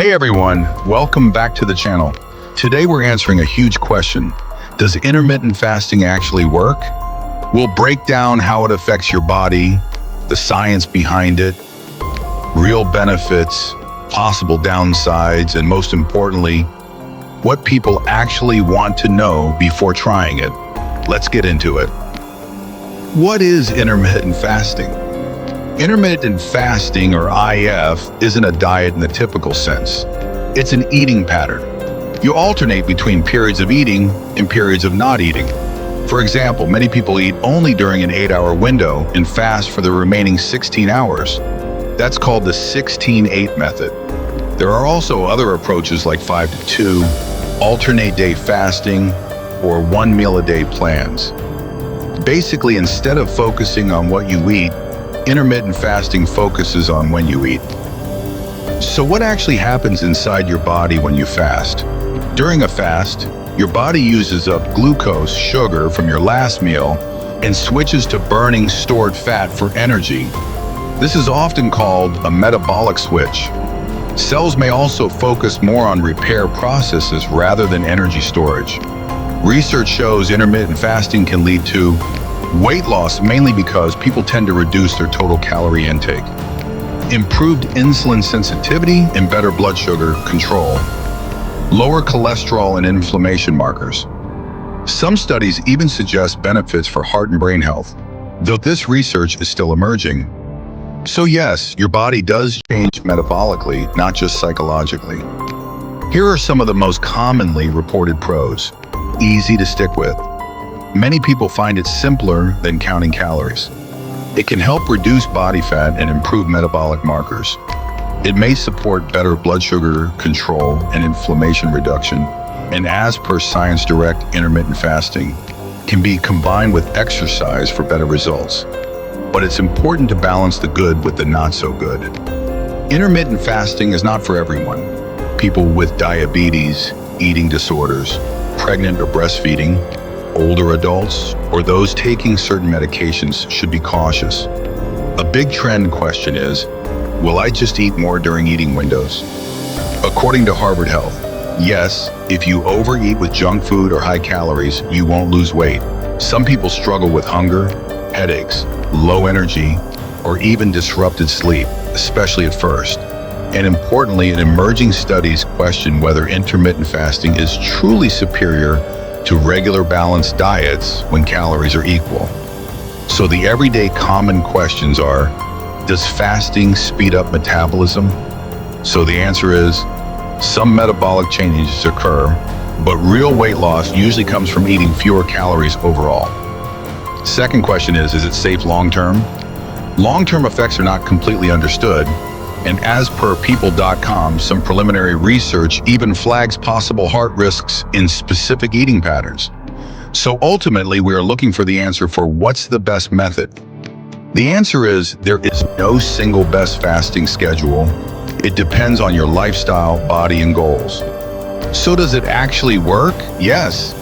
Hey everyone, welcome back to the channel. Today we're answering a huge question. Does intermittent fasting actually work? We'll break down how it affects your body, the science behind it, real benefits, possible downsides, and most importantly, what people actually want to know before trying it. Let's get into it. What is intermittent fasting? Intermittent fasting, or IF, isn't a diet in the typical sense. It's an eating pattern. You alternate between periods of eating and periods of not eating. For example, many people eat only during an 8-hour window and fast for the remaining 16 hours. That's called the 16-8 method. There are also other approaches like 5-2, alternate day fasting, or 1 meal a day plans. Basically, instead of focusing on what you eat, intermittent fasting focuses on when you eat. So what actually happens inside your body when you fast? During a fast, your body uses up glucose, sugar from your last meal, and switches to burning stored fat for energy. This is often called a metabolic switch. Cells may also focus more on repair processes rather than energy storage. Research shows intermittent fasting can lead to weight loss, mainly because people tend to reduce their total calorie intake, improved insulin sensitivity and better blood sugar control, lower cholesterol and inflammation markers. Some studies even suggest benefits for heart and brain health, though this research is still emerging. So yes, your body does change metabolically, not just psychologically. Here are some of the most commonly reported pros. Easy to stick with. Many people find it simpler than counting calories. It can help reduce body fat and improve metabolic markers. It may support better blood sugar control and inflammation reduction, and as per Science Direct, intermittent fasting can be combined with exercise for better results. But it's important to balance the good with the not so good. Intermittent fasting is not for everyone. People with diabetes, eating disorders, pregnant or breastfeeding, older adults, or those taking certain medications should be cautious. A big trend question is, will I just eat more during eating windows? According to Harvard Health, yes, if you overeat with junk food or high calories, you won't lose weight. Some people struggle with hunger, headaches, low energy, or even disrupted sleep, especially at first. And importantly, emerging studies question whether intermittent fasting is truly superior to regular balanced diets when calories are equal. So the everyday common questions are, does fasting speed up metabolism? So the answer is, some metabolic changes occur, but real weight loss usually comes from eating fewer calories overall. Second question is it safe long-term? Long-term effects are not completely understood, and as per people.com, some preliminary research even flags possible heart risks in specific eating patterns. So ultimately, we are looking for the answer for what's the best method. The answer is there is no single best fasting schedule. It depends on your lifestyle, body, and goals. So does it actually work? Yes.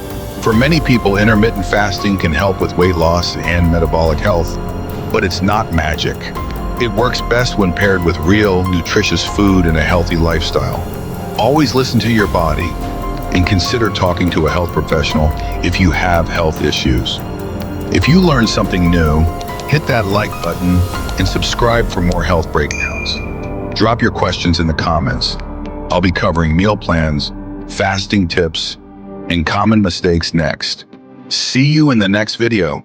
For many people, intermittent fasting can help with weight loss and metabolic health, but it's not magic. It works best when paired with real, nutritious food and a healthy lifestyle. Always listen to your body and consider talking to a health professional if you have health issues. If you learned something new, hit that like button and subscribe for more health breakdowns. Drop your questions in the comments. I'll be covering meal plans, fasting tips, and common mistakes next. See you in the next video.